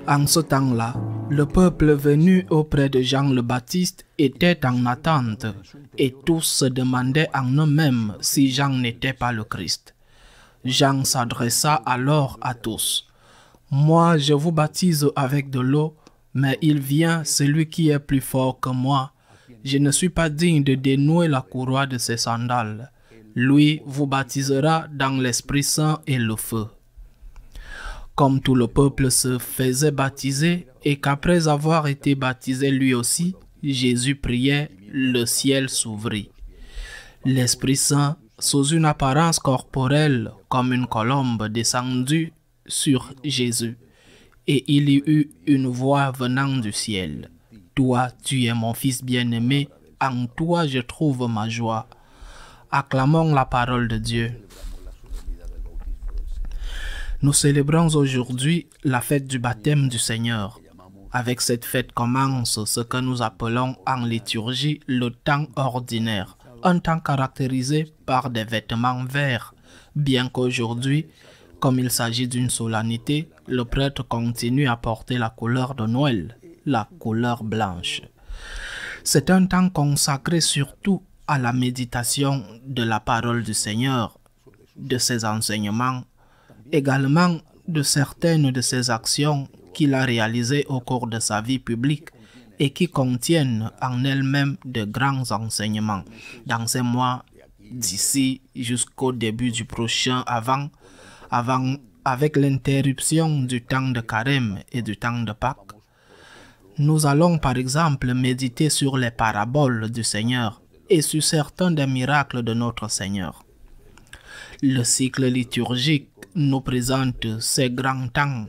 En ce temps-là, le peuple venu auprès de Jean le Baptiste était en attente, et tous se demandaient en eux-mêmes si Jean n'était pas le Christ. Jean s'adressa alors à tous. « Moi, je vous baptise avec de l'eau, mais il vient celui qui est plus fort que moi. Je ne suis pas digne de dénouer la courroie de ses sandales. Lui vous baptisera dans l'Esprit Saint et le feu. » Comme tout le peuple se faisait baptiser et qu'après avoir été baptisé lui aussi, Jésus priait, le ciel s'ouvrit. L'Esprit Saint, sous une apparence corporelle comme une colombe, descendit sur Jésus. Et il y eut une voix venant du ciel. « Toi, tu es mon Fils bien-aimé, en toi je trouve ma joie. » Acclamons la parole de Dieu. Nous célébrons aujourd'hui la fête du baptême du Seigneur. Avec cette fête commence ce que nous appelons en liturgie le temps ordinaire, un temps caractérisé par des vêtements verts, bien qu'aujourd'hui, comme il s'agit d'une solennité, le prêtre continue à porter la couleur de Noël, la couleur blanche. C'est un temps consacré surtout à la méditation de la parole du Seigneur, de ses enseignements, également de certaines de ses actions qu'il a réalisées au cours de sa vie publique et qui contiennent en elles-mêmes de grands enseignements. Dans ces mois d'ici jusqu'au début du prochain avec l'interruption du temps de Carême et du temps de Pâques, nous allons par exemple méditer sur les paraboles du Seigneur et sur certains des miracles de notre Seigneur. Le cycle liturgique nous présente ces grands temps,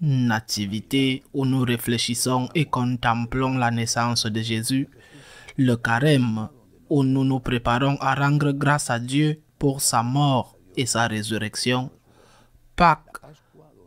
nativité où nous réfléchissons et contemplons la naissance de Jésus, le carême où nous nous préparons à rendre grâce à Dieu pour sa mort et sa résurrection, Pâques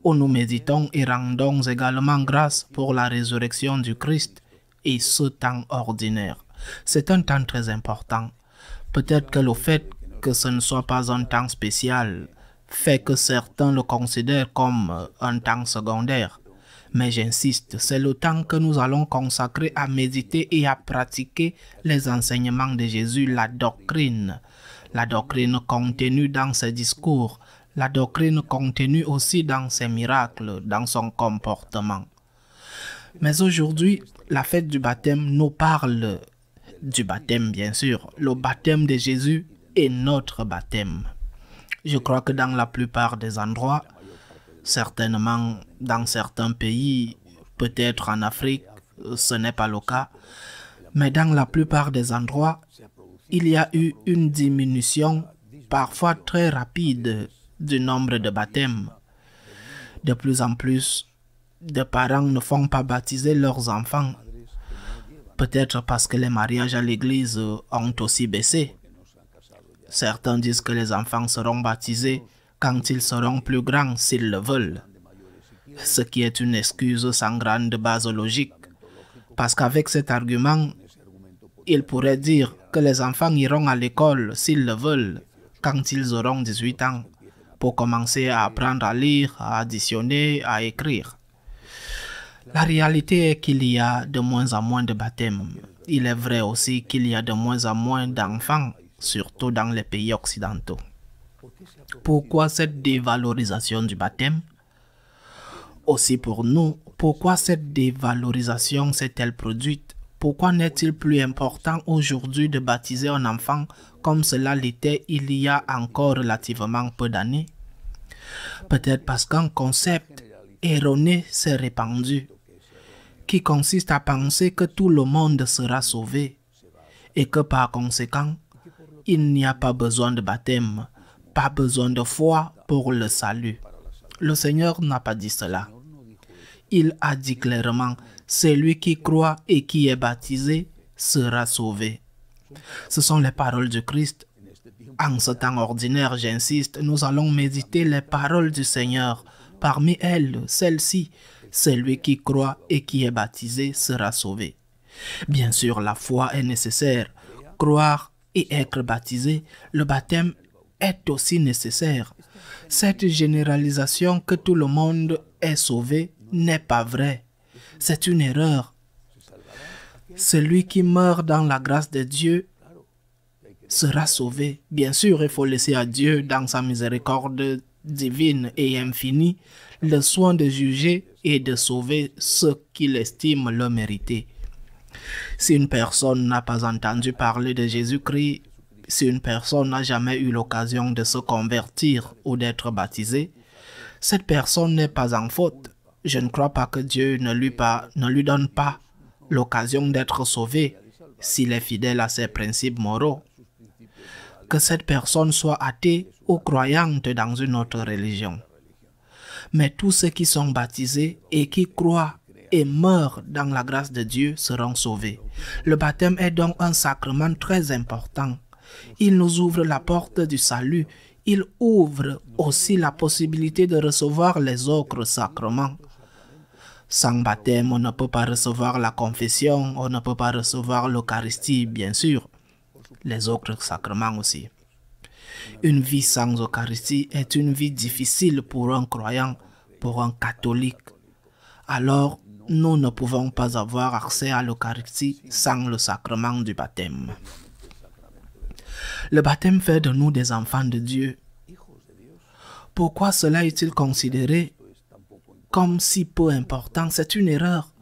où nous méditons et rendons également grâce pour la résurrection du Christ et ce temps ordinaire. C'est un temps très important. Peut-être que le fait que ce ne soit pas un temps spécial fait que certains le considèrent comme un temps secondaire. Mais j'insiste, c'est le temps que nous allons consacrer à méditer et à pratiquer les enseignements de Jésus, la doctrine contenue dans ses discours, la doctrine contenue aussi dans ses miracles, dans son comportement. Mais aujourd'hui, la fête du baptême nous parle du baptême, bien sûr, le baptême de Jésus et notre baptême. Je crois que dans la plupart des endroits, certainement dans certains pays, peut-être en Afrique, ce n'est pas le cas, mais dans la plupart des endroits, il y a eu une diminution parfois très rapide du nombre de baptêmes. De plus en plus, de parents ne font pas baptiser leurs enfants, peut-être parce que les mariages à l'église ont aussi baissé. Certains disent que les enfants seront baptisés quand ils seront plus grands s'ils le veulent, ce qui est une excuse sans grande base logique, parce qu'avec cet argument, ils pourraient dire que les enfants iront à l'école s'ils le veulent quand ils auront 18 ans, pour commencer à apprendre à lire, à additionner, à écrire. La réalité est qu'il y a de moins en moins de baptêmes. Il est vrai aussi qu'il y a de moins en moins d'enfants, surtout dans les pays occidentaux. Pourquoi cette dévalorisation du baptême? Aussi pour nous, pourquoi cette dévalorisation s'est-elle produite? Pourquoi n'est-il plus important aujourd'hui de baptiser un enfant comme cela l'était il y a encore relativement peu d'années? Peut-être parce qu'un concept erroné s'est répandu, qui consiste à penser que tout le monde sera sauvé et que par conséquent, il n'y a pas besoin de baptême, pas besoin de foi pour le salut. Le Seigneur n'a pas dit cela. Il a dit clairement, celui qui croit et qui est baptisé sera sauvé. Ce sont les paroles du Christ. En ce temps ordinaire, j'insiste, nous allons méditer les paroles du Seigneur. Parmi elles, celle-ci, celui qui croit et qui est baptisé sera sauvé. Bien sûr, la foi est nécessaire. Croire et être baptisé, le baptême est aussi nécessaire. Cette généralisation que tout le monde est sauvé n'est pas vrai. C'est une erreur. Celui qui meurt dans la grâce de Dieu sera sauvé. Bien sûr, il faut laisser à Dieu, dans sa miséricorde divine et infinie, le soin de juger et de sauver ceux qu'il estime le mériter. Si une personne n'a pas entendu parler de Jésus-Christ, si une personne n'a jamais eu l'occasion de se convertir ou d'être baptisée, cette personne n'est pas en faute. Je ne crois pas que Dieu ne lui donne pas l'occasion d'être sauvé s'il est fidèle à ses principes moraux. Que cette personne soit athée ou croyante dans une autre religion. Mais tous ceux qui sont baptisés et qui croient et meurent dans la grâce de Dieu seront sauvés. Le baptême est donc un sacrement très important. Il nous ouvre la porte du salut. Il ouvre aussi la possibilité de recevoir les autres sacrements. Sans baptême, on ne peut pas recevoir la confession, on ne peut pas recevoir l'Eucharistie, bien sûr. Les autres sacrements aussi. Une vie sans Eucharistie est une vie difficile pour un croyant, pour un catholique. Alors, nous ne pouvons pas avoir accès à l'Eucharistie sans le sacrement du baptême. Le baptême fait de nous des enfants de Dieu. Pourquoi cela est-il considéré comme si peu important? C'est une erreur.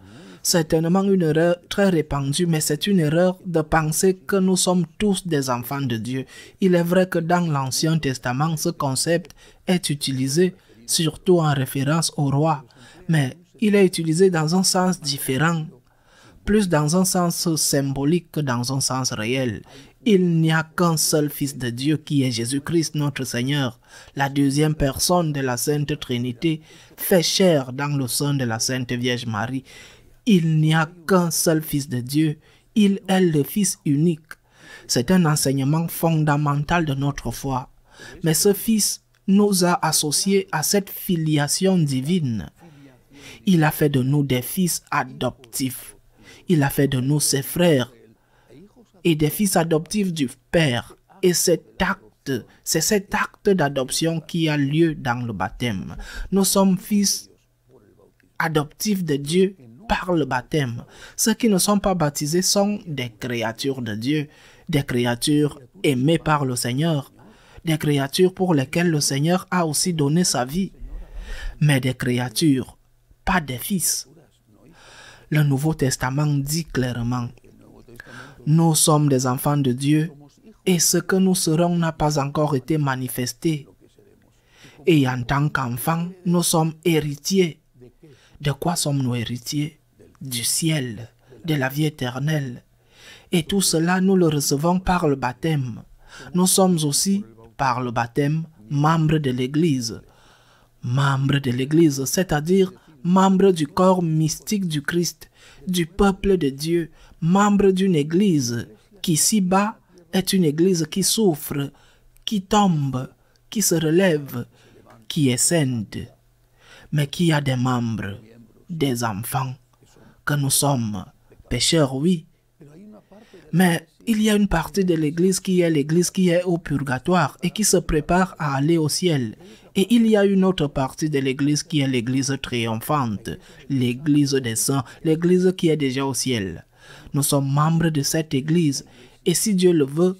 Certainement une erreur très répandue, mais c'est une erreur de penser que nous sommes tous des enfants de Dieu. Il est vrai que dans l'Ancien Testament, ce concept est utilisé surtout en référence au roi, mais il est utilisé dans un sens différent, plus dans un sens symbolique que dans un sens réel. Il n'y a qu'un seul Fils de Dieu qui est Jésus-Christ notre Seigneur, la deuxième personne de la Sainte Trinité, fait chair dans le sein de la Sainte Vierge Marie. Il n'y a qu'un seul Fils de Dieu, il est le Fils unique. C'est un enseignement fondamental de notre foi. Mais ce Fils nous a associés à cette filiation divine. Il a fait de nous des fils adoptifs. Il a fait de nous ses frères et des fils adoptifs du Père. Et c'est cet acte d'adoption qui a lieu dans le baptême. Nous sommes fils adoptifs de Dieu par le baptême. Ceux qui ne sont pas baptisés sont des créatures de Dieu, des créatures aimées par le Seigneur, des créatures pour lesquelles le Seigneur a aussi donné sa vie, mais des créatures, pas des fils. Le Nouveau Testament dit clairement, nous sommes des enfants de Dieu et ce que nous serons n'a pas encore été manifesté. Et en tant qu'enfants, nous sommes héritiers. De quoi sommes-nous héritiers? Du ciel, de la vie éternelle. Et tout cela, nous le recevons par le baptême. Nous sommes aussi, par le baptême, membres de l'Église. Membres de l'Église, c'est-à-dire membres du corps mystique du Christ, du peuple de Dieu, membres d'une Église qui ici-bas est une Église qui souffre, qui tombe, qui se relève, qui est sainte, mais qui a des membres, des enfants, que nous sommes pécheurs, oui. Mais il y a une partie de l'Église qui est au purgatoire et qui se prépare à aller au ciel. Et il y a une autre partie de l'Église qui est l'Église triomphante, l'Église des saints, l'Église qui est déjà au ciel. Nous sommes membres de cette Église et si Dieu le veut,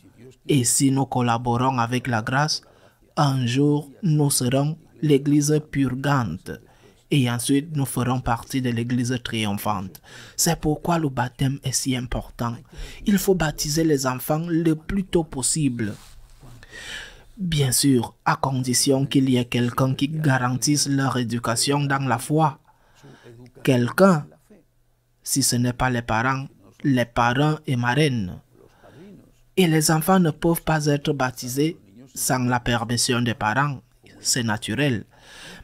et si nous collaborons avec la grâce, un jour nous serons l'Église purgante. Et ensuite, nous ferons partie de l'Église triomphante. C'est pourquoi le baptême est si important. Il faut baptiser les enfants le plus tôt possible. Bien sûr, à condition qu'il y ait quelqu'un qui garantisse leur éducation dans la foi. Quelqu'un, si ce n'est pas les parents et marraines. Et les enfants ne peuvent pas être baptisés sans la permission des parents. C'est naturel.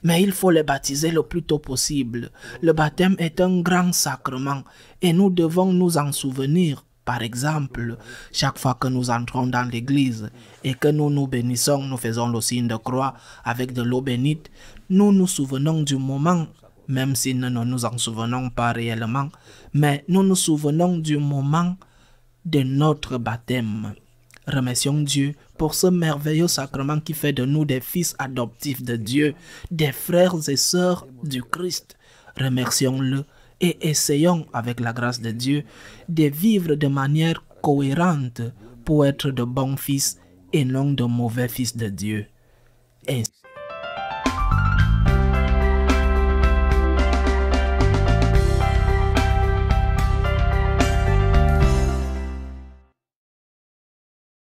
Mais il faut les baptiser le plus tôt possible. Le baptême est un grand sacrement et nous devons nous en souvenir. Par exemple, chaque fois que nous entrons dans l'église et que nous nous bénissons, nous faisons le signe de croix avec de l'eau bénite, nous nous souvenons du moment, même si nous ne nous en souvenons pas réellement, mais nous nous souvenons du moment de notre baptême. Remercions Dieu pour ce merveilleux sacrement qui fait de nous des fils adoptifs de Dieu, des frères et sœurs du Christ. remercions-le et essayons, avec la grâce de Dieu, de vivre de manière cohérente pour être de bons fils et non de mauvais fils de Dieu. Ainsi